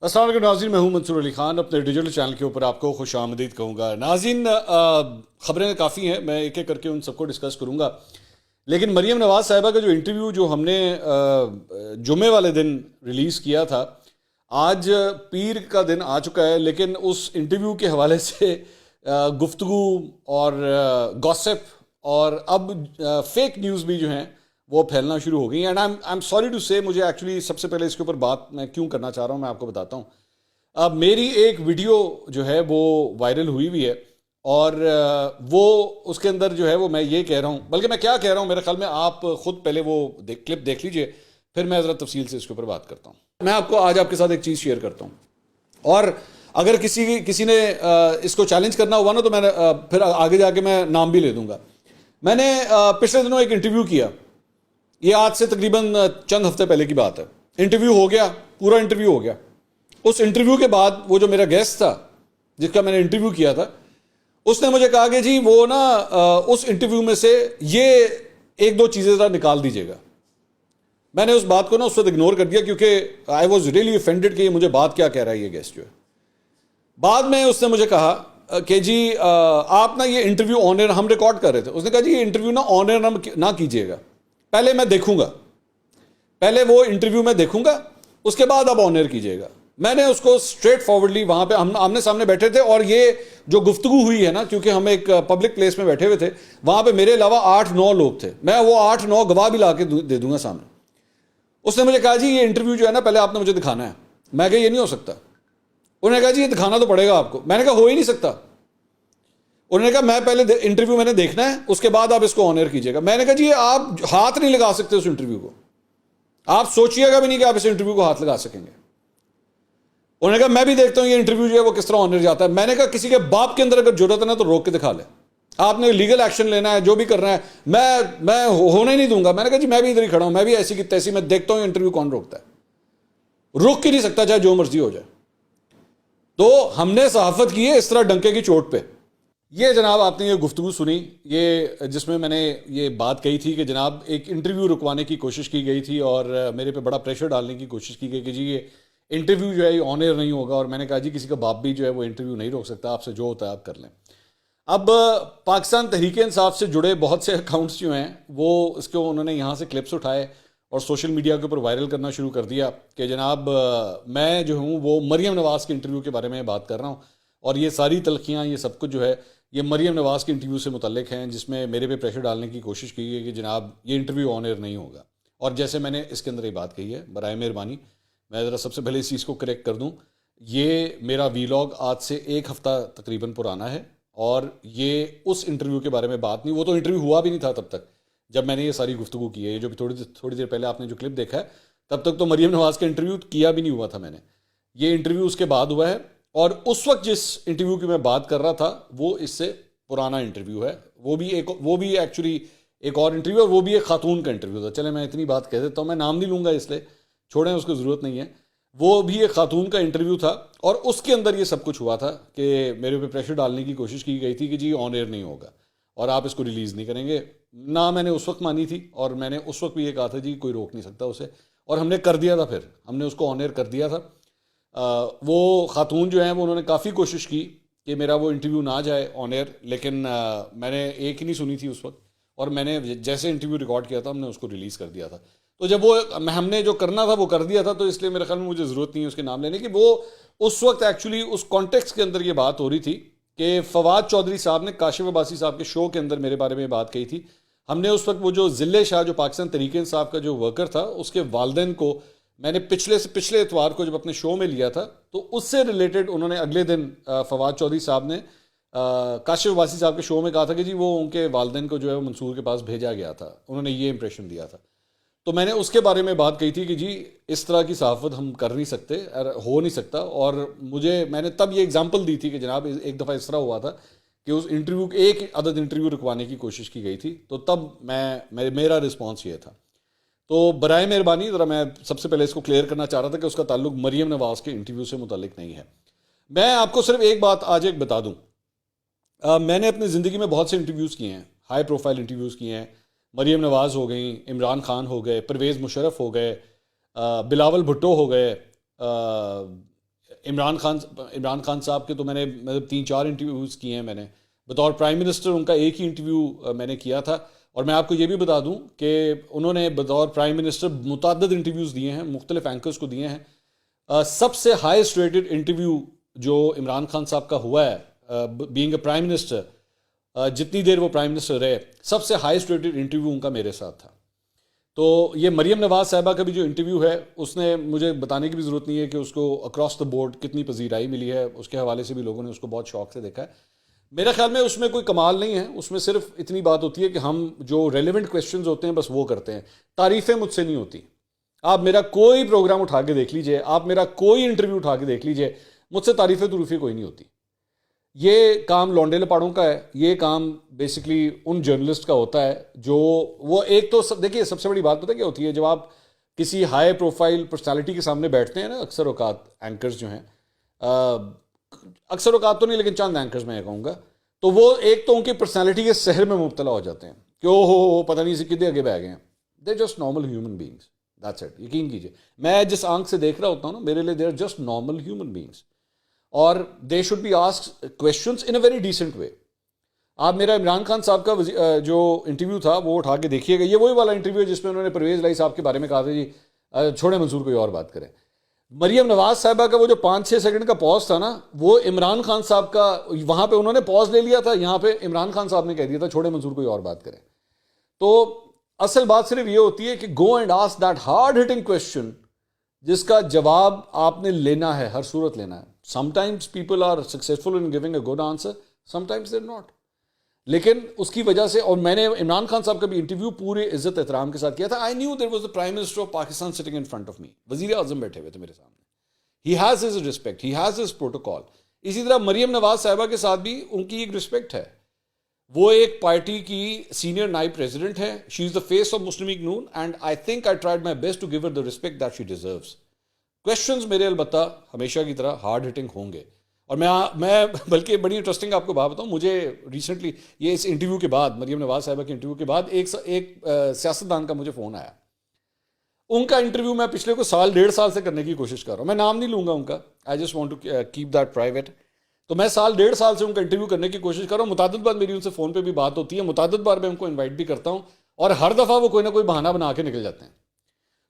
السلام علیکم ناظرین، میں ہوں منصور علی خان. اپنے ڈیجیٹل چینل کے اوپر آپ کو خوش آمدید کہوں گا. ناظرین، خبریں کافی ہیں، میں ایک ایک کر کے ان سب کو ڈسکس کروں گا. لیکن مریم نواز صاحبہ کا جو انٹرویو جو ہم نے جمعے والے دن ریلیز کیا تھا، آج پیر کا دن آ چکا ہے، لیکن اس انٹرویو کے حوالے سے گفتگو اور گوسپ اور اب فیک نیوز بھی جو ہیں وہ پھیلنا شروع ہو گئی ہیں. And I am sorry to سے، مجھے ایکچولی سب سے پہلے اس کے اوپر بات میں کیوں کرنا چاہ رہا ہوں میں آپ کو بتاتا ہوں. اب میری ایک ویڈیو جو ہے وہ وائرل ہوئی ہے، اور وہ اس کے اندر جو ہے وہ میں یہ کہہ رہا ہوں، بلکہ میں کیا کہہ رہا ہوں میرے خیال میں آپ خود پہلے وہ کلپ دیکھ لیجئے، پھر میں ذرا تفصیل سے اس کے اوپر بات کرتا ہوں. میں آپ کو آج آپ کے ساتھ ایک چیز شیئر کرتا ہوں، اور اگر کسی نے اس کو چیلنج کرنا ہوا نا تو میں پھر آگے جا کے میں نام بھی لے دوں گا. میں نے پچھلے دنوں ایک انٹرویو کیا، یہ آج سے تقریباً چند ہفتے پہلے کی بات ہے. انٹرویو ہو گیا، پورا انٹرویو ہو گیا. اس انٹرویو کے بعد وہ جو میرا گیسٹ تھا جس کا میں نے انٹرویو کیا تھا، اس نے مجھے کہا کہ جی وہ نا اس انٹرویو میں سے یہ ایک دو چیزیں ذرا نکال دیجیے گا. میں نے اس بات کو نا اس وقت اگنور کر دیا، کیونکہ آئی واز ریئلی اوفینڈیڈ کہ یہ مجھے بات کیا کہہ رہا ہے یہ گیسٹ جو ہے. بعد میں اس نے مجھے کہا کہ جی آپ نا یہ انٹرویو آن ایئر ہم ریکارڈ کر رہے تھے، اس نے کہا جی یہ انٹرویو نا آن ایئر نہ کیجیے گا، پہلے میں دیکھوں گا، پہلے وہ انٹرویو میں دیکھوں گا، اس کے بعد آپ آن ایئر کیجیے گا. میں نے اس کو اسٹریٹ فارورڈلی وہاں پہ ہم آمنے سامنے بیٹھے تھے، اور یہ جو گفتگو ہوئی ہے نا، کیونکہ ہم ایک پبلک پلیس میں بیٹھے ہوئے تھے، وہاں پہ میرے علاوہ 8-9 لوگ تھے، میں وہ 8-9 گواہ بھی لا کے دے دوں گا سامنے. اس نے مجھے کہا جی یہ انٹرویو جو ہے نا پہلے آپ نے مجھے دکھانا ہے. میں کہا یہ نہیں ہو سکتا. انہوں نے کہا جی یہ دکھانا تو پڑے گا آپ کو. میں نے کہا ہو ہی نہیں سکتا. انہوں نے کہا میں پہلے انٹرویو میں نے دیکھنا ہے، اس کے بعد آپ اس کو آن ایئر کیجیے گا. میں نے کہا جی آپ ہاتھ نہیں لگا سکتے اس انٹرویو کو، آپ سوچیے گا بھی نہیں کہ آپ اس انٹرویو کو ہاتھ لگا سکیں گے. انہوں نے کہا میں بھی دیکھتا ہوں یہ انٹرویو جو ہے وہ کس طرح آن ایئر جاتا ہے. میں نے کہا کسی کے باپ کے اندر اگر ضرورت ہے نا تو روک کے دکھا لے، آپ نے لیگل ایکشن لینا ہے جو بھی کرنا ہے، میں ہونے ہی نہیں دوں گا. میں نے کہا جی میں بھی ادھر ہی کھڑا ہوں، میں بھی ایسی کی تیسی میں دیکھتا ہوں انٹرویو کون روکتا ہے. روک ہی نہیں سکتا چاہے جو مرضی ہو جائے. تو ہم نے صحافت کی ہے اس طرح ڈنکے کی چوٹ پہ. یہ جناب آپ نے یہ گفتگو سنی، یہ جس میں نے یہ بات کہی تھی کہ جناب ایک انٹرویو رکوانے کی کوشش کی گئی تھی، اور میرے پہ بڑا پریشر ڈالنے کی کوشش کی گئی کہ جی یہ انٹرویو جو ہے یہ آن ایئر نہیں ہوگا. اور میں نے کہا جی کسی کا باپ بھی جو ہے وہ انٹرویو نہیں روک سکتا، آپ سے جو ہوتا ہے آپ کر لیں. اب پاکستان تحریک انصاف سے جڑے بہت سے اکاؤنٹس جو ہیں وہ اس کو انہوں نے یہاں سے کلپس اٹھائے اور سوشل میڈیا کے اوپر وائرل کرنا شروع کر دیا کہ جناب میں جو ہوں وہ مریم نواز کے انٹرویو کے بارے میں بات کر رہا ہوں، اور یہ ساری تلخیاں یہ سب کچھ جو ہے یہ مریم نواز کے انٹرویو سے متعلق ہیں، جس میں میرے پہ پریشر ڈالنے کی کوشش کی ہے کہ جناب یہ انٹرویو آن ایئر نہیں ہوگا. اور جیسے میں نے اس کے اندر یہ بات کہی ہے، برائے مہربانی میں ذرا سب سے پہلے اس چیز کو کریکٹ کر دوں. یہ میرا ویلاگ آج سے 1 ہفتہ تقریباً پرانا ہے، اور یہ اس انٹرویو کے بارے میں بات نہیں، وہ تو انٹرویو ہوا بھی نہیں تھا تب تک جب میں نے یہ ساری گفتگو کی ہے. یہ جو تھوڑی دیر پہلے آپ نے جو کلپ دیکھا ہے، تب تک تو مریم نواز کا انٹرویو کیا بھی نہیں ہوا تھا میں نے. یہ انٹرویو اس کے بعد ہوا ہے، اور اس وقت جس انٹرویو کی میں بات کر رہا تھا وہ اس سے پرانا انٹرویو ہے. وہ بھی ایکچولی ایک اور انٹرویو، اور وہ بھی ایک خاتون کا انٹرویو تھا. چلے میں اتنی بات کہہ دیتا ہوں، میں نام نہیں لوں گا اس لیے، چھوڑیں اس کو ضرورت نہیں ہے. وہ بھی ایک خاتون کا انٹرویو تھا، اور اس کے اندر یہ سب کچھ ہوا تھا کہ میرے پہ پریشر ڈالنے کی کوشش کی گئی تھی کہ جی آن ایئر نہیں ہوگا اور آپ اس کو ریلیز نہیں کریں گے. نہ میں نے اس وقت مانی تھی، اور میں نے اس وقت بھی یہ کہا تھا جی کوئی روک نہیں سکتا اسے، اور ہم نے کر دیا تھا. پھر ہم نے اس کو آن ایئر کر دیا تھا. وہ خاتون جو ہیں وہ انہوں نے کافی کوشش کی کہ میرا وہ انٹرویو نہ جائے آن ایئر، لیکن میں نے ایک ہی نہیں سنی تھی اس وقت، اور میں نے جیسے انٹرویو ریکارڈ کیا تھا ہم نے اس کو ریلیز کر دیا تھا. تو جب وہ ہم نے جو کرنا تھا وہ کر دیا تھا، تو اس لیے میرے خیال میں مجھے ضرورت نہیں ہے اس کے نام لینے کی. وہ اس وقت ایکچولی اس کانٹیکسٹ کے اندر یہ بات ہو رہی تھی کہ فواد چودھری صاحب نے کاشف عباسی صاحب کے شو کے اندر میرے بارے میں بات کہی تھی. ہم نے اس وقت وہ جو ذلے شاہ جو پاکستان تحریک انصاف کا جو ورکر تھا، اس کے والدین کو میں نے پچھلے اتوار کو جب اپنے شو میں لیا تھا، تو اس سے ریلیٹڈ انہوں نے اگلے دن فواد چودھری صاحب نے کاشف عباسی صاحب کے شو میں کہا تھا کہ جی وہ ان کے والدین کو جو ہے وہ منصور کے پاس بھیجا گیا تھا، انہوں نے یہ امپریشن دیا تھا. تو میں نے اس کے بارے میں بات کہی تھی کہ جی اس طرح کی صحافت ہم کر نہیں سکتے، ہو نہیں سکتا. اور میں نے تب یہ اگزامپل دی تھی کہ جناب ایک دفعہ اس طرح ہوا تھا کہ اس انٹرویو ایک عدد انٹرویو رکوانے کی کوشش کی گئی تھی، تو تب میرا رسپانس یہ تھا. تو برائے مہربانی ذرا میں سب سے پہلے اس کو کلیئر کرنا چاہ رہا تھا کہ اس کا تعلق مریم نواز کے انٹرویو سے متعلق نہیں ہے. میں آپ کو صرف ایک بات آج ایک بتا دوں، میں نے اپنی زندگی میں بہت سے انٹرویوز کیے ہیں، ہائی پروفائل انٹرویوز کیے ہیں. مریم نواز ہو گئیں، عمران خان ہو گئے، پرویز مشرف ہو گئے، بلاول بھٹو ہو گئے، عمران خان صاحب کے تو میں نے مطلب 3-4 انٹرویوز کیے ہیں میں نے. بطور پرائم منسٹر ان کا ایک ہی انٹرویو میں نے کیا تھا. اور میں آپ کو یہ بھی بتا دوں کہ انہوں نے بطور پرائم منسٹر متعدد انٹرویوز دیے ہیں, مختلف اینکرز کو دیے ہیں. سب سے ہائیسٹ ریٹڈ انٹرویو جو عمران خان صاحب کا ہوا ہے بینگ اے پرائم منسٹر, جتنی دیر وہ پرائم منسٹر رہے, سب سے ہائیسٹ ریٹڈ انٹرویو ان کا میرے ساتھ تھا. تو یہ مریم نواز صاحبہ کا بھی جو انٹرویو ہے, اس نے مجھے بتانے کی بھی ضرورت نہیں ہے کہ اس کو اکراس دا بورڈ کتنی پذیرائی ملی ہے. اس کے حوالے سے بھی لوگوں نے اس کو بہت شوق سے دیکھا ہے. میرا خیال میں اس میں کوئی کمال نہیں ہے, اس میں صرف اتنی بات ہوتی ہے کہ ہم جو ریلیونٹ کویشچنز ہوتے ہیں بس وہ کرتے ہیں. تعریفیں مجھ سے نہیں ہوتی. آپ میرا کوئی پروگرام اٹھا کے دیکھ لیجئے, آپ میرا کوئی انٹرویو اٹھا کے دیکھ لیجئے, مجھ سے تعریفیں تعریفیں کوئی نہیں ہوتی. یہ کام لونڈے لپاڑوں کا ہے. یہ کام بیسکلی ان جرنلسٹ کا ہوتا ہے جو وہ ایک تو دیکھیے سب سے بڑی بات پتہ کیا ہوتی ہے, جب آپ کسی ہائی پروفائل پرسنالٹی کے سامنے بیٹھتے ہیں نا, اکثر اوقات اینکرز جو ہیں, اکثر اوقات تو نہیں لیکن چند اینکرز میں یہ کہوں گا, تو وہ ایک تو ان کی پرسنالٹی کے سحر میں مبتلا ہو جاتے ہیں کہ او ہو پتہ نہیں سے کتنے آگے بہ گئے ہیں. They just normal human beings, that's it. یقین کیجیے میں جس آنکھ سے دیکھ رہا ہوتا ہوں نا, میرے لیے they are just normal human beings, اور they should be asked questions in a very decent way. آپ میرا عمران خان صاحب کا جو انٹرویو تھا وہ اٹھا کے دیکھیے گا. یہ وہی والا انٹرویو ہے جس میں انہوں نے پرویز لائی صاحب کے بارے میں کہا تھا جی چھوڑے منصور کوئی اور بات کریں. مریم نواز صاحبہ کا وہ جو 5-6 سیکنڈ کا پاز تھا نا, وہ عمران خان صاحب کا, وہاں پہ انہوں نے پاز لے لیا تھا, یہاں پہ عمران خان صاحب نے کہہ دیا تھا چھوڑے منصور کوئی اور بات کریں. تو اصل بات صرف یہ ہوتی ہے کہ go and ask that hard hitting question جس کا جواب آپ نے لینا ہے, ہر صورت لینا ہے. Sometimes people are successful in giving a good answer, sometimes they are not. لیکن اس کی وجہ سے, اور میں نے عمران خان صاحب کا بھی انٹرویو پورے عزت احترام کے ساتھ کیا تھا. I knew there was the prime minister of Pakistan sitting in front of me, وزیر اعظم بیٹھے ہوئے تھے میرے سامنے. He has his respect, he has his protocol. اسی طرح مریم نواز صاحبہ کے ساتھ بھی ان کی ایک رسپیکٹ ہے. وہ ایک پارٹی کی سینئر نائب پریزیڈنٹ ہے. She is the face of Muslim League Noon, and I think I tried my best to give her the respect that she deserves. Questions میرے البتہ ہمیشہ کی طرح ہارڈ ہٹنگ ہوں گے. اور میں بلکہ بڑی انٹرسٹنگ آپ کو بات بتاؤں, مجھے ریسنٹلی یہ اس انٹرویو کے بعد, مریم نواز صاحبہ کے انٹرویو کے بعد ایک سیاستدان کا مجھے فون آیا. ان کا انٹرویو میں پچھلے کو 1.5 سال سے کرنے کی کوشش کر رہا ہوں. میں نام نہیں لوں گا ان کا, I just want to keep that private. تو میں 1.5 سال سے ان کا انٹرویو کرنے کی کوشش کر رہا ہوں. متعدد بار میری ان سے فون پہ بھی بات ہوتی ہے, متعدد بار میں ان کو انوائٹ بھی کرتا ہوں, اور ہر دفعہ وہ کوئی نہ کوئی بہانہ بنا کے نکل جاتے ہیں.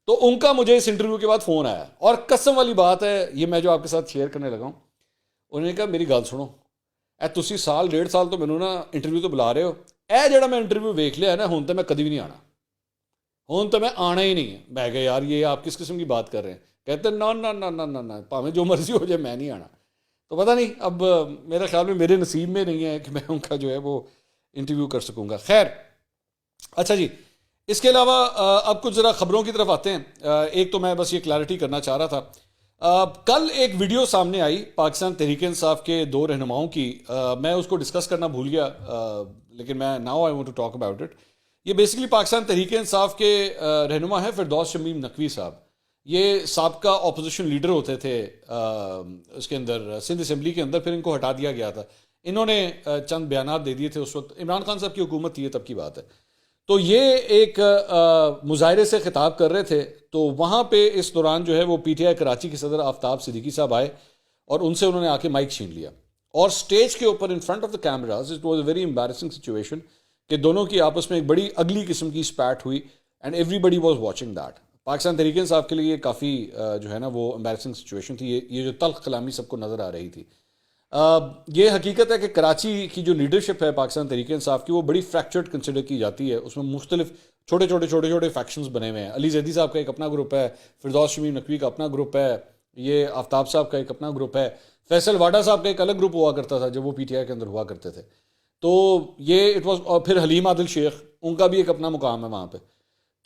تو ان کا مجھے اس انٹرویو کے بعد فون آیا, اور قسم والی بات ہے یہ میں جو آپ کے ساتھ شیئر کرنے لگا ہوں. انہوں نے کہا میری گل سنو, تسی 1.5 سال تو مینوں نا انٹرویو تو بلا رہے ہو, جڑا میں انٹرویو ویکھ لیا ہے نا, ہن تو میں کدی بھی نہیں آنا, ہن تو میں آنا ہی نہیں ہے. میں کہا یار یہ آپ کس قسم کی بات کر رہے ہیں؟ کہتے ہیں نا پاویں جو مرضی ہو جائے میں نہیں آنا. تو پتہ نہیں, اب میرا خیال میں میرے نصیب میں نہیں ہے کہ میں ان کا جو ہے وہ انٹرویو کر سکوں گا. خیر, اچھا جی, اس کے علاوہ اب کچھ ذرا خبروں کی طرف آتے ہیں. ایک تو میں بس یہ کلیئرٹی کرنا چاہ رہا تھا, کل ایک ویڈیو سامنے آئی پاکستان تحریک انصاف کے 2 رہنماؤں کی. میں اس کو ڈسکس کرنا بھول گیا, لیکن میں now I want to talk about it. یہ بیسکلی پاکستان تحریک انصاف کے رہنما ہیں فردوس شمیم نقوی صاحب. یہ سابقہ اپوزیشن لیڈر ہوتے تھے اس کے اندر, سندھ اسمبلی کے اندر, پھر ان کو ہٹا دیا گیا تھا. انہوں نے چند بیانات دے دیے تھے اس وقت, عمران خان صاحب کی حکومت تھی, یہ تب کی بات ہے. تو یہ ایک مظاہرے سے خطاب کر رہے تھے, تو وہاں پہ اس دوران جو ہے وہ پی ٹی آئی کراچی کے صدر آفتاب صدیقی صاحب آئے, اور ان سے انہوں نے آ کے مائک چھین لیا, اور سٹیج کے اوپر in front of the cameras, it was a very embarrassing situation کہ دونوں کی آپس میں ایک بڑی اگلی قسم کی اسپیٹ ہوئی, and everybody was watching that. Pakistan Tehreek Insaf کے لیے یہ کافی جو ہے نا وہ امبیرسنگ سچویشن تھی. یہ جو تلخ کلامی سب کو نظر آ رہی تھی. یہ حقیقت ہے کہ کراچی کی جو لیڈرشپ ہے پاکستان تحریک انصاف کی, وہ بڑی فریکچرڈ کنسیڈر کی جاتی ہے. اس میں مختلف چھوٹے چھوٹے فیکشنز بنے ہوئے ہیں. علی زیدی صاحب کا ایک اپنا گروپ ہے, فردوس شمیم نقوی کا اپنا گروپ ہے, یہ آفتاب صاحب کا ایک اپنا گروپ ہے, فیصل واڈا صاحب کا ایک الگ گروپ ہوا کرتا تھا جب وہ پی ٹی آئی کے اندر ہوا کرتے تھے. تو یہ اٹ واز, اور پھر حلیم عادل شیخ, ان کا بھی ایک اپنا مقام ہے وہاں پہ.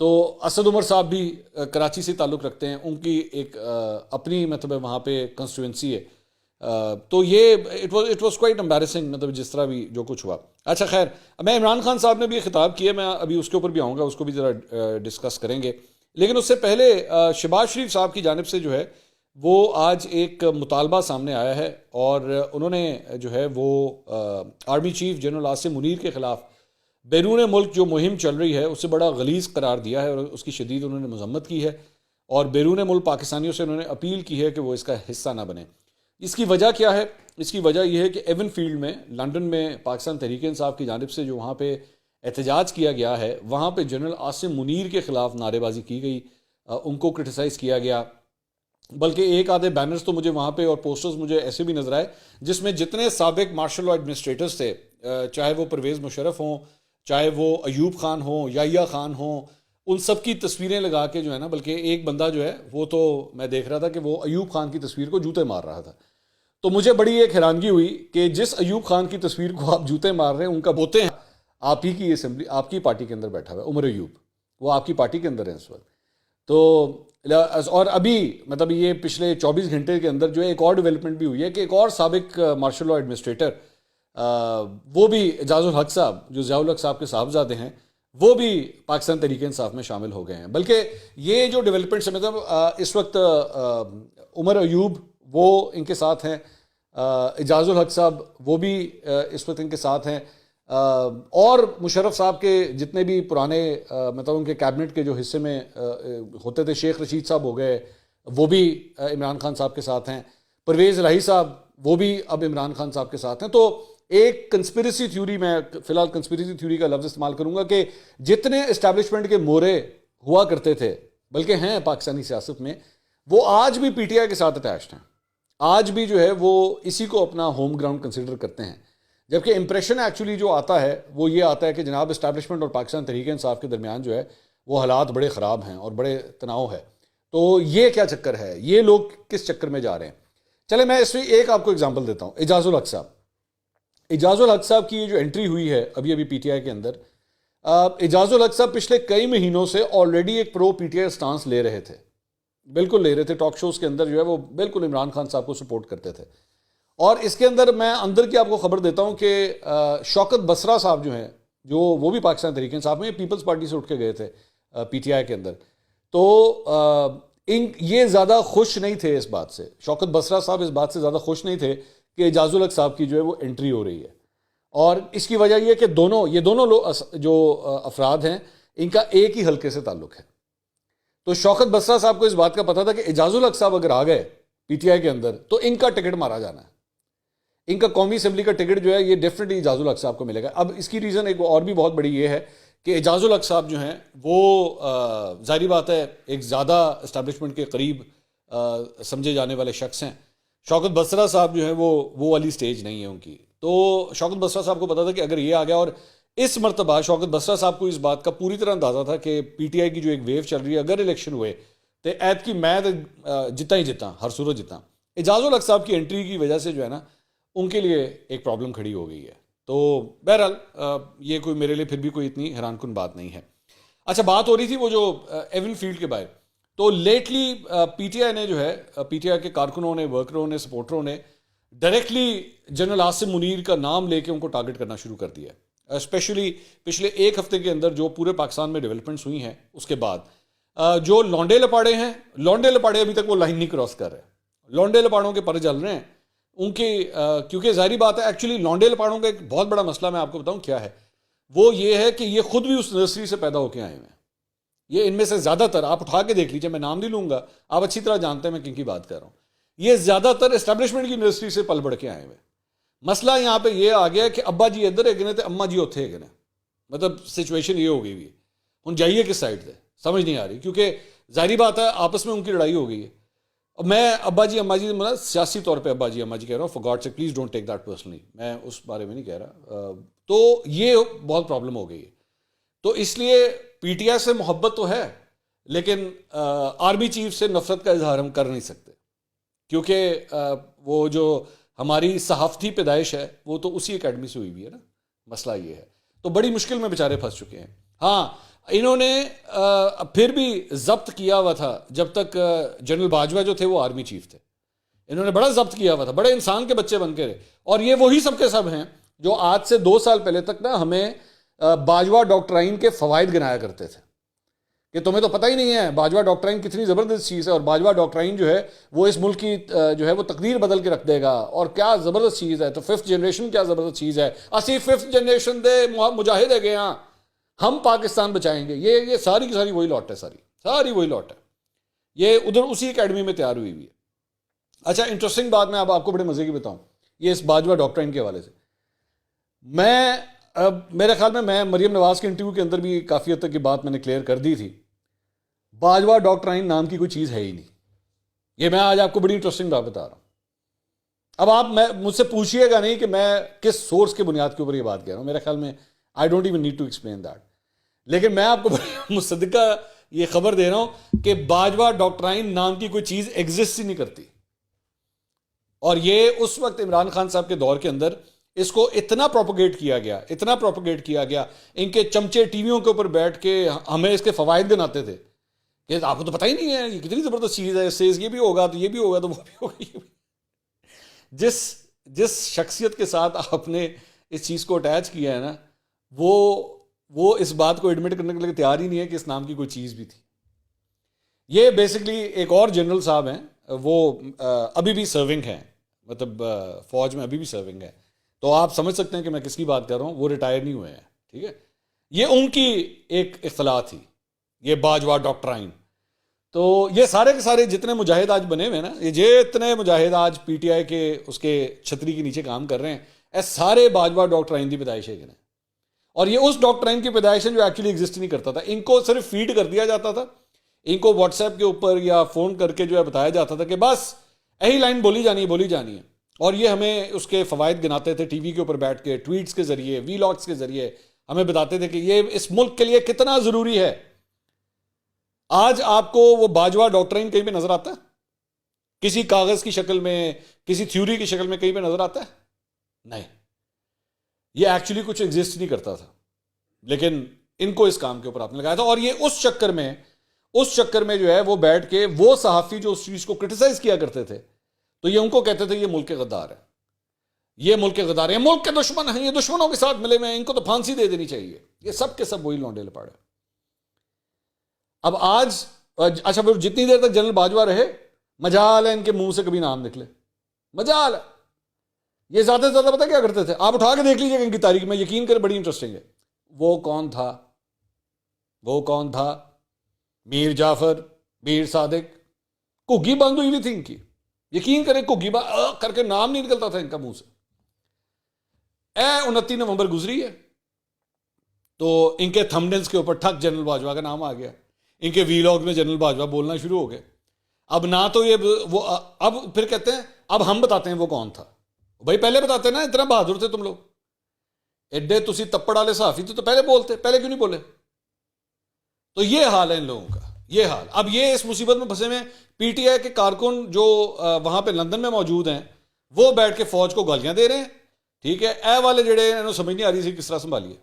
تو اسد عمر صاحب بھی کراچی سے تعلق رکھتے ہیں, ان کی ایک اپنی مطلب وہاں پہ کنسٹیٹوئنسی ہے. تو یہ اٹ واز کوائٹ امبیرسنگ, مطلب جس طرح بھی جو کچھ ہوا. اچھا خیر, میں عمران خان صاحب نے بھی خطاب کیا, میں ابھی اس کے اوپر بھی آؤں گا, اس کو بھی ذرا ڈسکس کریں گے. لیکن اس سے پہلے شہباز شریف صاحب کی جانب سے جو ہے وہ آج ایک مطالبہ سامنے آیا ہے, اور انہوں نے جو ہے وہ army chief general Asim Munir کے خلاف بیرون ملک جو مہم چل رہی ہے اسے بڑا غلیظ قرار دیا ہے, اور اس کی شدید انہوں نے مذمت کی ہے. اور بیرون ملک پاکستانیوں سے انہوں نے اپیل کی ہے کہ وہ اس کا حصہ نہ بنیں. اس کی وجہ کیا ہے؟ اس کی وجہ یہ ہے کہ ایون فیلڈ میں لنڈن میں پاکستان تحریک انصاف کی جانب سے جو وہاں پہ احتجاج کیا گیا ہے، وہاں پہ جنرل عاصم منیر کے خلاف نعرے بازی کی گئی، ان کو کرٹیسائز کیا گیا. بلکہ ایک آدھے بینرز تو مجھے وہاں پہ اور پوسٹرز مجھے ایسے بھی نظر آئے جس میں جتنے سابق مارشل لا ایڈمنسٹریٹرز تھے، چاہے وہ پرویز مشرف ہوں، چاہے وہ ایوب خان ہوں، یحییٰ خان ہوں، ان سب کی تصویریں لگا کے جو ہے نا، بلکہ ایک بندہ جو ہے وہ تو میں دیکھ رہا تھا کہ وہ ایوب خان کی تصویر کو جوتے مار رہا تھا. تو مجھے بڑی ایک حیرانگی ہوئی کہ جس ایوب خان کی تصویر کو آپ جوتے مار رہے ہیں، ان کا بوتے ہیں آپ ہی کی اسمبلی، آپ کی پارٹی کے اندر بیٹھا ہوا ہے عمر ایوب، وہ آپ کی پارٹی کے اندر ہے اس وقت. تو اور ابھی مطلب یہ پچھلے 24 گھنٹے کے اندر جو ہے ایک اور ڈیولپمنٹ بھی ہوئی ہے کہ ایک اور سابق مارشل لا ایڈمنسٹریٹر، وہ بھی اعجاز الحق صاحب جو ضیاء الحق صاحب کے صاحبزادے ہیں، وہ بھی پاکستان تحریک انصاف میں شامل ہو گئے ہیں. بلکہ یہ جو ڈیولپمنٹس ہیں، مطلب اس وقت عمر ایوب وہ ان کے ساتھ ہیں، اعجاز الحق صاحب وہ بھی اس وقت ان کے ساتھ ہیں، اور مشرف صاحب کے جتنے بھی پرانے مطلب ان کے کیبنٹ کے جو حصے میں ہوتے تھے، شیخ رشید صاحب ہو گئے، وہ بھی عمران خان صاحب کے ساتھ ہیں، پرویز الہی صاحب وہ بھی اب عمران خان صاحب کے ساتھ ہیں. تو ایک کنسپیریسی تھیوری، میں فی الحال کنسپیریسی تھیوری کا لفظ استعمال کروں گا، کہ جتنے اسٹیبلشمنٹ کے مورے ہوا کرتے تھے، بلکہ ہیں پاکستانی سیاست میں، وہ آج بھی پی ٹی آئی کے ساتھ اٹیچڈ ہیں، آج بھی جو ہے وہ اسی کو اپنا ہوم گراؤنڈ کنسیڈر کرتے ہیں. جبکہ امپریشن ایکچولی جو آتا ہے وہ یہ آتا ہے کہ جناب اسٹیبلشمنٹ اور پاکستان تحریک انصاف کے درمیان جو ہے وہ حالات بڑے خراب ہیں اور بڑے تناؤ ہے. تو یہ کیا چکر ہے؟ یہ لوگ کس چکر میں جا رہے ہیں؟ چلے میں اس میں ایک آپ کو اگزامپل دیتا ہوں. اعجاز الحق صاحب، اعجاز الحق صاحب کی جو انٹری ہوئی ہے ابھی پی ٹی آئی کے اندر، اعجاز الحق صاحب پچھلے کئی مہینوں سے آلریڈی ایک پرو پی ٹی آئی سٹانس لے رہے تھے، بالکل لے رہے تھے. ٹاک شوز کے اندر جو ہے وہ بالکل عمران خان صاحب کو سپورٹ کرتے تھے. اور اس کے اندر میں اندر کی آپ کو خبر دیتا ہوں کہ شوکت بسرا صاحب جو ہیں، جو وہ بھی پاکستان تحریک انصاف میں پیپلز پارٹی سے اٹھ کے گئے تھے پی ٹی آئی کے اندر، تو یہ زیادہ خوش نہیں تھے اس بات سے. شوکت بسرا صاحب اس بات سے زیادہ خوش نہیں تھے کہ اعجاز الحق صاحب کی جو ہے وہ انٹری ہو رہی ہے. اور اس کی وجہ یہ کہ یہ دونوں جو افراد ہیں، ان کا ایک ہی حلقے سے تعلق ہے. تو شوکت بسرا صاحب کو اس بات کا پتہ تھا کہ اعجاز الحق صاحب اگر آ گئے پی ٹی آئی کے اندر تو ان کا ٹکٹ مارا جانا ہے، ان کا قومی اسمبلی کا ٹکٹ جو ہے یہ ڈیفینیٹلی اعجاز الحق صاحب کو ملے گا. اب اس کی ریزن ایک اور بھی بہت بڑی یہ ہے کہ اعجاز الحق صاحب جو ہیں وہ ظاہری بات ہے ایک زیادہ اسٹیبلشمنٹ کے قریب سمجھے جانے والے شخص ہیں. شوکت بسرا صاحب جو ہیں وہ والی سٹیج نہیں ہے ان کی. تو شوکت بسرا صاحب کو پتا تھا کہ اگر یہ آ گیا، اور اس مرتبہ شوکت بسرا صاحب کو اس بات کا پوری طرح اندازہ تھا کہ پی ٹی آئی کی جو ایک ویو چل رہی ہے، اگر الیکشن ہوئے تو ایت کی میں جتا ہر صورت جتا. اعجاز الحق صاحب کی انٹری کی وجہ سے جو ہے نا ان کے لیے ایک پرابلم کھڑی ہو گئی ہے. تو بہرحال یہ کوئی میرے لیے پھر بھی کوئی اتنی حیران کن بات نہیں ہے. اچھا، بات ہو رہی تھی وہ جو ایون فیلڈ کے باہر. تو لیٹلی پی ٹی آئی نے جو ہے، پی ٹی آئی کے کارکنوں نے، ورکروں نے، سپورٹروں نے ڈائریکٹلی جنرل عاصم منیر کا نام لے کے ان کو ٹارگٹ کرنا شروع کر دیا ہے. اسپیشلی پچھلے ایک ہفتے کے اندر جو پورے پاکستان میں ڈیولپمنٹس ہوئی ہیں، اس کے بعد جو لونڈے لپاڑے ہیں، لونڈے لپاڑے ابھی تک وہ لائن نہیں کراس کر رہے. لونڈے لپاڑوں کے پر جل رہے ہیں ان کے، کیونکہ ظاہری بات ہے ایکچولی لونڈے لپاڑوں کا ایک بہت بڑا مسئلہ میں آپ کو بتاؤں کیا ہے. وہ یہ ہے کہ یہ خود بھی اس نرسری سے پیدا ہو کے آئے ہوئے ہیں. یہ ان میں سے زیادہ تر آپ اٹھا کے دیکھ لیجیے، میں نام نہیں لوں گا، آپ اچھی طرح جانتے ہیں میں کن کی بات کر رہا ہوں. یہ زیادہ تر اسٹیبلشمنٹ کی یونیورسٹی سے پل بڑھ کے آئے ہوئے. مسئلہ یہاں پہ یہ آ گیا کہ ابا جی ادھر ہے گنے تو اما جی اتھے ہے گنے، مطلب سچویشن یہ ہو گئی ہوئی ہے. ہن جائیے کس سائڈ سے سمجھ نہیں آ رہی، کیونکہ ظاہری بات ہے آپس میں ان کی لڑائی ہو گئی ہے. میں ابا جی اما جی مطلب سیاسی طور پہ ابا جی اما جی کہہ رہا ہوں، فار گاڈ سے please don't take that personally, میں اس بارے میں نہیں کہہ رہا. تو یہ بہت پرابلم ہو گئی ہے. تو اس لیے پی ٹی آئی سے محبت تو ہے، لیکن آرمی چیف سے نفرت کا اظہار ہم کر نہیں سکتے، کیونکہ وہ جو ہماری صحافتی پیدائش ہے وہ تو اسی اکیڈمی سے ہوئی ہوئی ہے نا. مسئلہ یہ ہے. تو بڑی مشکل میں بیچارے پھنس چکے ہیں. ہاں، انہوں نے پھر بھی ضبط کیا ہوا تھا جب تک جنرل باجوہ جو تھے وہ آرمی چیف تھے. انہوں نے بڑا ضبط کیا ہوا تھا، بڑے انسان کے بچے بن کے رہے. اور یہ وہی سب کے سب ہیں جو آج سے 2 سال پہلے تک نا ہمیں باجوہ ڈاکٹرائن کے فوائد گنایا کرتے تھے کہ تمہیں تو پتہ ہی نہیں ہے باجوہ ڈاکٹرائن کتنی زبردست چیز ہے، اور باجوہ ڈاکٹرائن جو ہے وہ اس ملک کی جو ہے وہ تقدیر بدل کے رکھ دے گا، اور کیا زبردست چیز ہے. تو 5th جنریشن کیا زبردست چیز ہے. اسی 5th جنریشن دے مجاہد ہے گئے ہاں، ہم پاکستان بچائیں گے. یہ ساری کی ساری وہی لوٹ ہے، ساری وہی لوٹ ہے. یہ ادھر اسی اکیڈمی میں تیار ہوئی ہے. اچھا انٹرسٹنگ بات میں اب آپ کو بڑے مزے کی بتاؤں, یہ اس باجوہ ڈاکٹرائن کے حوالے سے. میرے خیال میں مریم نواز کے انٹرویو کے اندر بھی کافی حد تک یہ بات میں نے کلیئر کر دی تھی. باجوہ ڈاکٹرائن نام کی کوئی چیز ہے ہی نہیں. یہ میں آج آپ کو بڑی انٹرسٹنگ بات بتا رہا ہوں. اب آپ مجھ سے پوچھیے گا نہیں کہ میں کس سورس کے بنیاد کے اوپر یہ بات کہہ رہا ہوں. میرے خیال میں I don't even need to explain that. لیکن میں آپ کو مصدقہ یہ خبر دے رہا ہوں کہ باجوہ ڈاکٹرائن نام کی کوئی چیز ایگزسٹ ہی نہیں کرتی. اور یہ اس وقت عمران خان صاحب کے دور کے اندر اس کو اتنا پروپوگیٹ کیا گیا, ان کے چمچے ٹی ویوں کے اوپر بیٹھ کے ہمیں اس کے فوائد گناتے تھے کہ آپ کو تو پتہ ہی نہیں ہے یہ کتنی زبردست چیز ہے, اس سے یہ بھی ہوگا تو یہ بھی ہوگا تو وہ بھی ہوگا. جس شخصیت کے ساتھ آپ نے اس چیز کو اٹیچ کیا ہے نا, وہ اس بات کو ایڈمٹ کرنے کے لیے تیار ہی نہیں ہے کہ اس نام کی کوئی چیز بھی تھی. یہ بیسکلی ایک اور جنرل صاحب ہیں, وہ ابھی بھی سرونگ ہیں, مطلب فوج میں ابھی بھی سرونگ ہے. تو آپ سمجھ سکتے ہیں کہ میں کس کی بات کر رہا ہوں. وہ ریٹائر نہیں ہوئے ہیں, ٹھیک ہے. یہ ان کی ایک اصطلاح تھی, یہ باجوہ ڈاکٹرائن. تو یہ سارے کے سارے جتنے مجاہد آج بنے ہوئے نا, یہ جتنے مجاہد آج پی ٹی آئی کے اس کے چھتری کے نیچے کام کر رہے ہیں, یہ سارے باجوہ ڈاکٹرائن کی پیدائش ہے. اور یہ اس ڈاکٹرائن کی پیدائش ہے جو ایکچولی ایگزسٹ نہیں کرتا تھا. ان کو صرف فیڈ کر دیا جاتا تھا, ان کو واٹس ایپ کے اوپر یا فون کر کے جو ہے بتایا جاتا تھا کہ بس یہی لائن بولی جانی ہے. اور یہ ہمیں اس کے فوائد گناتے تھے ٹی وی کے اوپر بیٹھ کے, ٹویٹس کے ذریعے, وی لاگس کے ذریعے ہمیں بتاتے تھے کہ یہ اس ملک کے لیے کتنا ضروری ہے. آج آپ کو وہ باجوہ ڈاکٹرائن کہیں پہ نظر آتا ہے؟ کسی کاغذ کی شکل میں, کسی تھیوری کی شکل میں کہیں پہ نظر آتا ہے؟ نہیں. یہ ایکچولی کچھ ایگزسٹ نہیں کرتا تھا, لیکن ان کو اس کام کے اوپر آپ نے لگایا تھا. اور یہ اس چکر میں جو ہے وہ بیٹھ کے وہ صحافی جو اس چیز کو کرٹیسائز کیا کرتے تھے, تو یہ ان کو کہتے تھے یہ ملک کے غدار ہے, یہ ملک کے غدار ہیں, ملک کے دشمن ہیں, یہ دشمنوں کے ساتھ ملے ہوئے ہیں, ان کو تو پھانسی دے دینی چاہیے. یہ سب کے سب وہی لونڈے لپاڑے. اب آج اچھا جتنی دیر تک جنرل باجوہ رہے, مجال ہے ان کے منہ سے کبھی نام نکلے, مجال ہے. یہ زیادہ سے زیادہ پتہ کیا کرتے تھے, آپ اٹھا کے دیکھ لیجیے ان کی تاریخ میں, یقین کریں بڑی انٹرسٹنگ ہے. وہ کون تھا؟ میر جعفر, میر صادق, گھگی بند ہوئی ہوئی تھی ان کی. یقین کریں گھگی بند کر کے نام نہیں نکلتا تھا ان کا منہ سے. 29 نومبر گزری ہے تو ان کے تھمبنیلز کے اوپر ٹھک جنرل باجوہ کا نام آ گیا, ان کے وی لاگ میں جنرل باجوہ بولنا شروع ہو گئے. اب نہ تو یہ وہ اب پھر کہتے ہیں اب ہم بتاتے ہیں وہ کون تھا. بھائی پہلے بتاتے ہیں نا, اتنا بہادر تھے تم لوگ, ایڈے تسی تپڑ والے صحافی تھے تو پہلے بولتے, پہلے کیوں نہیں بولے؟ تو یہ حال ہے ان لوگوں کا, یہ حال. اب یہ اس مصیبت میں پھنسے میں پی ٹی آئی کے کارکن جو وہاں پہ لندن میں موجود ہیں, وہ بیٹھ کے فوج کو گالیاں دے رہے ہیں, ٹھیک ہے. اے والے جڑے انہوں سمجھ نہیں آ رہی سی کس طرح سنبھالیے.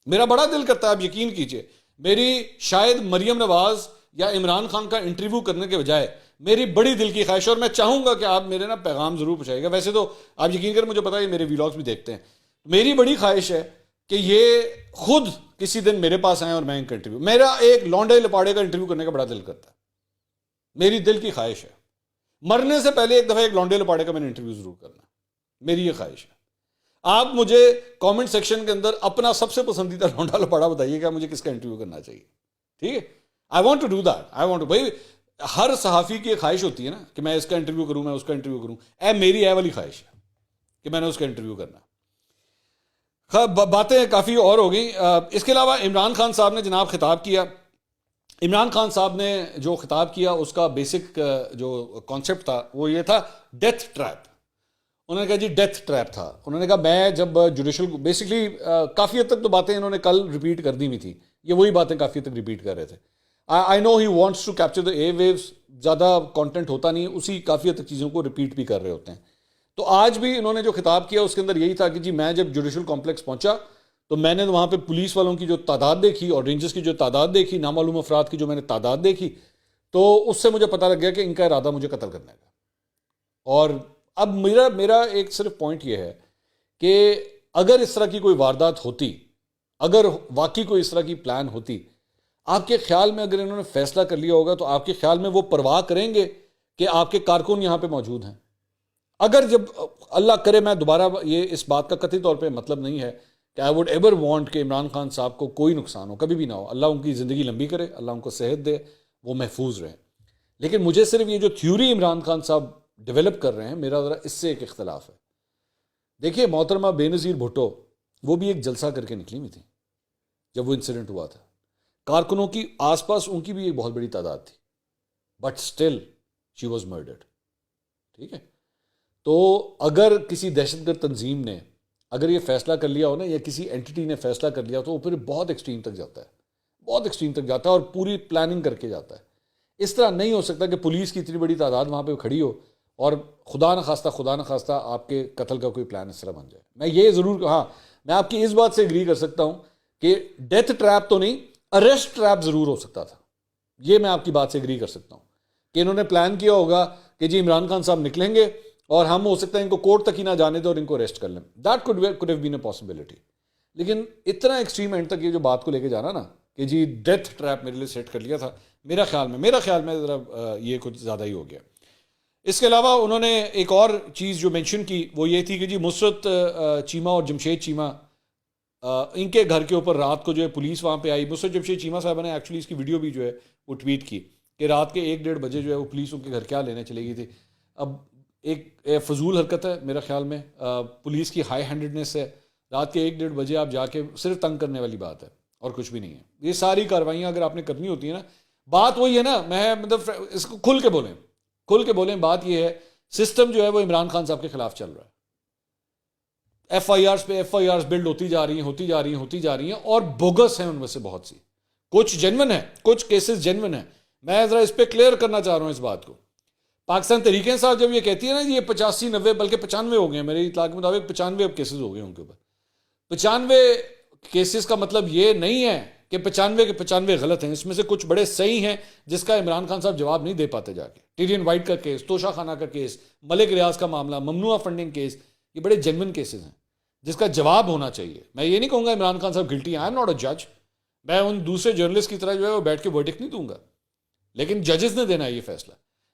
میرا بڑا دل کرتا ہے, آپ یقین کیجئے, میری شاید مریم نواز یا عمران خان کا انٹرویو کرنے کے بجائے میری بڑی دل کی خواہش, اور میں چاہوں گا کہ آپ میرے نا پیغام ضرور پہنچائیے گا. ویسے تو آپ یقین کریں مجھے پتا ہے میرے ویلاگس بھی دیکھتے ہیں, میری بڑی خواہش ہے کہ یہ خود کسی دن میرے پاس آئیں اور میں ان کا انٹرویو, میرا ایک لونڈے لپاڑے کا انٹرویو کرنے کا بڑا دل کرتا ہے, میری دل کی خواہش ہے. مرنے سے پہلے ایک دفعہ ایک لونڈے لپاڑے کا میں نے انٹرویو ضرور کرنا, میری یہ خواہش ہے. آپ مجھے کامنٹ سیکشن کے اندر اپنا سب سے پسندیدہ لونڈا لپاڑا بتائیے کہ مجھے کس کا انٹرویو کرنا چاہیے, ٹھیک ہے. I want to do that, I want to. بھائی ہر صحافی کی ایک خواہش ہوتی ہے نا کہ میں اس کا انٹرویو کروں, میں اس کا انٹرویو کروں. میری والی خواہش ہے کہ میں نے اس کا انٹرویو کرنا. باتیں کافی اور ہو گئی. اس کے علاوہ عمران خان صاحب نے جناب خطاب کیا. عمران خان صاحب نے جو خطاب کیا اس کا بیسک جو کانسیپٹ تھا وہ یہ تھا ڈیتھ ٹریپ. انہوں نے کہا جی ڈیتھ ٹریپ تھا. انہوں نے کہا میں جب جوڈیشل بیسکلی کافی حد تک تو باتیں انہوں نے کل ریپیٹ کر دی ہوئی تھی, یہ وہی باتیں کافی حد تک ریپیٹ کر رہے تھے. I know he wants to capture the air waves, زیادہ کانٹینٹ ہوتا نہیں, اسی کافی حد تک چیزوں کو ریپیٹ بھی کر رہے ہوتے ہیں. تو آج بھی انہوں نے جو خطاب کیا اس کے اندر یہی تھا کہ جی میں جب جوڈیشل کمپلیکس پہنچا تو میں نے وہاں پہ پولیس والوں کی جو تعداد دیکھی اور رینجرز کی جو تعداد دیکھی, نامعلوم افراد کی جو میں نے تعداد دیکھی, تو اس سے مجھے پتہ لگ گیا کہ ان کا ارادہ مجھے قتل کرنے کا. اور اب میرا ایک صرف پوائنٹ یہ ہے کہ اگر اس طرح کی کوئی واردات ہوتی, اگر واقعی کوئی اس طرح کی پلان ہوتی, آپ کے خیال میں اگر انہوں نے فیصلہ کر لیا ہوگا تو آپ کے خیال میں وہ پرواہ کریں گے کہ آپ کے کارکن یہاں پہ موجود ہیں؟ اگر جب اللہ کرے, میں دوبارہ یہ اس بات کا قطعی طور پہ مطلب نہیں ہے کہ آئی ووڈ ایور وانٹ کہ عمران خان صاحب کو کوئی نقصان ہو, کبھی بھی نہ ہو. اللہ ان کی زندگی لمبی کرے, اللہ ان کو صحت دے, وہ محفوظ رہے. لیکن مجھے صرف یہ جو تھیوری عمران خان صاحب ڈیولپ کر رہے ہیں، میرا ذرا اس سے ایک اختلاف ہے. دیکھیے محترمہ بے نظیر بھٹو وہ بھی ایک جلسہ کر کے نکلی ہوئی تھی جب وہ انسیڈنٹ ہوا تھا. کارکنوں کی آس پاس ان کی بھی ایک بہت بڑی تعداد تھی، but still she was murdered. ٹھیک ہے، تو اگر کسی دہشت گرد تنظیم نے اگر یہ فیصلہ کر لیا ہو نا، یا کسی اینٹی نے فیصلہ کر لیا تو وہ پھر بہت ایکسٹریم تک جاتا ہے، بہت ایکسٹریم تک جاتا ہے اور پوری پلاننگ کر کے جاتا ہے. اس طرح نہیں ہو سکتا کہ پولیس کی اتنی بڑی تعداد وہاں پہ کھڑی ہو اور خدا نہ خواستہ آپ کے قتل کا کوئی پلان اس طرح بن جائے. میں یہ ضرور، ہاں میں آپ کی اس بات سے اگری کر سکتا ہوں کہ ڈیتھ ٹریپ تو نہیں، اریسٹ ٹریپ ضرور ہو سکتا تھا. یہ میں آپ کی بات سے اگری کر سکتا ہوں کہ انہوں نے پلان کیا ہوگا کہ جی عمران خان صاحب نکلیں گے اور ہم ہو سکتا ہے ان کو کورٹ تک ہی نہ جانے دیں اور ان کو اریسٹ کر لیں. That could have been a possibility. لیکن اتنا ایکسٹریم اینڈ تک یہ جو بات کو لے کے جانا نا کہ جی ڈیتھ ٹریپ میرے لیے سیٹ کر لیا تھا، میرا خیال میں ذرا یہ کچھ زیادہ ہی ہو گیا. اس کے علاوہ انہوں نے ایک اور چیز جو مینشن کی وہ یہ تھی کہ جی مسرت چیمہ اور جمشید چیمہ ان کے گھر کے اوپر رات کو جو ہے پولیس وہاں پہ آئی. مسرت جمشید چیمہ صاحبہ نے ایکچولی اس کی ویڈیو بھی جو ہے وہ ٹویٹ کی کہ رات کے 1-1:30 بجے جو ہے وہ پولیس ان کے گھر کیا لینے چلے گئی تھی. اب ایک فضول حرکت ہے میرا خیال میں، پولیس کی ہائی ہینڈڈنس ہے. رات کے 1-1:30 بجے آپ جا کے صرف تنگ کرنے والی بات ہے اور کچھ بھی نہیں ہے. یہ ساری کارروائیاں اگر آپ نے کرنی ہوتی ہیں نا، بات وہی ہے نا، میں مطلب اس کو کھل کے بولیں. بات یہ ہے سسٹم جو ہے وہ عمران خان صاحب کے خلاف چل رہا ہے. FIRs پہ FIRs بلڈ ہوتی جا رہی ہیں اور بوگس ہیں ان میں سے بہت سی. کچھ جینون ہیں، کچھ کیسز جینون ہیں. میں ذرا اس پہ کلیئر کرنا چاہ رہا ہوں اس بات کو. پاکستان تحریک انصاف جب یہ کہتی ہے نا یہ 85-90 بلکہ 95 ہو گئے ہیں میرے اطلاع کے مطابق، 95 اب کیسز ہو گئے ان کے اوپر. 95 کیسز کا مطلب یہ نہیں ہے کہ 95 کے 95 غلط ہیں. اس میں سے کچھ بڑے صحیح ہیں جس کا عمران خان صاحب جواب نہیں دے پاتے جا کے. ٹیرین وائٹ کا کیس، توشہ خانہ کا کیس، ملک ریاض کا معاملہ، ممنوعہ فنڈنگ کیس، یہ بڑے جینون کیسز ہیں جس کا جواب ہونا چاہیے. میں یہ نہیں کہوں گا عمران خان صاحب گلٹی، آئی ایم ناٹ اے جج. میں ان دوسرے جرنلسٹ کی طرح جو ہے وہ بیٹھ کے ورڈکٹ نہیں دوں گا، لیکن ججز نے دینا ہے یہ فیصلہ.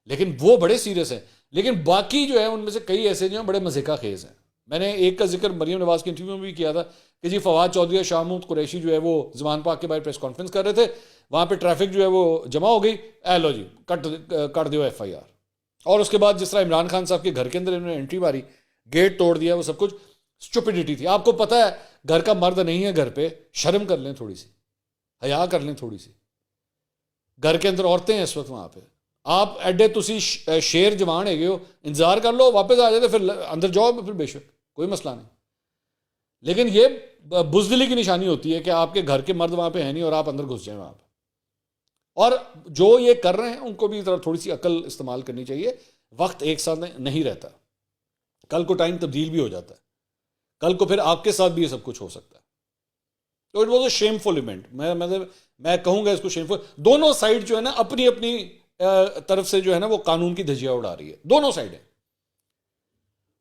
لیکن وہ بڑے سیریس ہیں. لیکن باقی جو ہے ان میں سے کئی ایسے جو ہیں بڑے مزے کا خیز ہیں. میں نے ایک کا ذکر مریم نواز کے انٹرویو میں بھی کیا تھا کہ جی فواد چودھری اور شاہ محمود قریشی جو ہے وہ زمان پاک کے باہر پریس کانفرنس کر رہے تھے، وہاں پہ ٹریفک جو ہے وہ جمع ہو گئی، اے لو جی کٹ دیو FIR. اور اس کے بعد جس طرح عمران خان صاحب کے گھر کے اندر انہوں نے انٹری ماری، گیٹ توڑ دیا، وہ سب کچھ اسٹوپیڈیٹی تھی. آپ کو پتہ ہے گھر کا مرد نہیں ہے گھر پہ، شرم کر لیں تھوڑی سی، حیا کر لیں تھوڑی سی. گھر کے اندر عورتیں ہیں اس وقت وہاں پہ. آپ ایڈے تسی شیر جوان ہے گئے ہو، انتظار کر لو واپس آ جاتے، پھر اندر جاؤ پھر بے شک کوئی مسئلہ نہیں. لیکن یہ بزدلی کی نشانی ہوتی ہے کہ آپ کے گھر کے مرد وہاں پہ ہیں نہیں اور آپ اندر گھس جائیں وہاں پہ. اور جو یہ کر رہے ہیں ان کو بھی تھوڑی سی عقل استعمال کرنی چاہیے. وقت ایک ساتھ نہیں رہتا، کل کو ٹائم تبدیل بھی ہو جاتا ہے، کل کو پھر آپ کے ساتھ بھی یہ سب کچھ ہو سکتا ہے. تو it was a shameful event. میں کہوں گا اس کو شیم فل. دونوں سائڈ جو ہے نا اپنی اپنی طرف سے جو ہے نا وہ قانون کی دھجیاں اڑا رہی ہے، دونوں سائڈیں.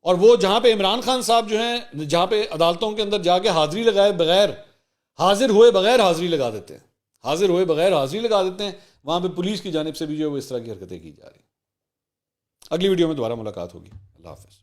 اور وہ جہاں پہ عمران خان صاحب جو ہیں، جہاں پہ عدالتوں کے اندر جا کے حاضری لگائے بغیر، حاضر ہوئے بغیر حاضری لگا دیتے ہیں، وہاں پہ پولیس کی جانب سے بھی جو ہے وہ اس طرح کی حرکتیں کی جا رہی ہیں. اگلی ویڈیو میں دوبارہ ملاقات ہوگی. اللہ حافظ.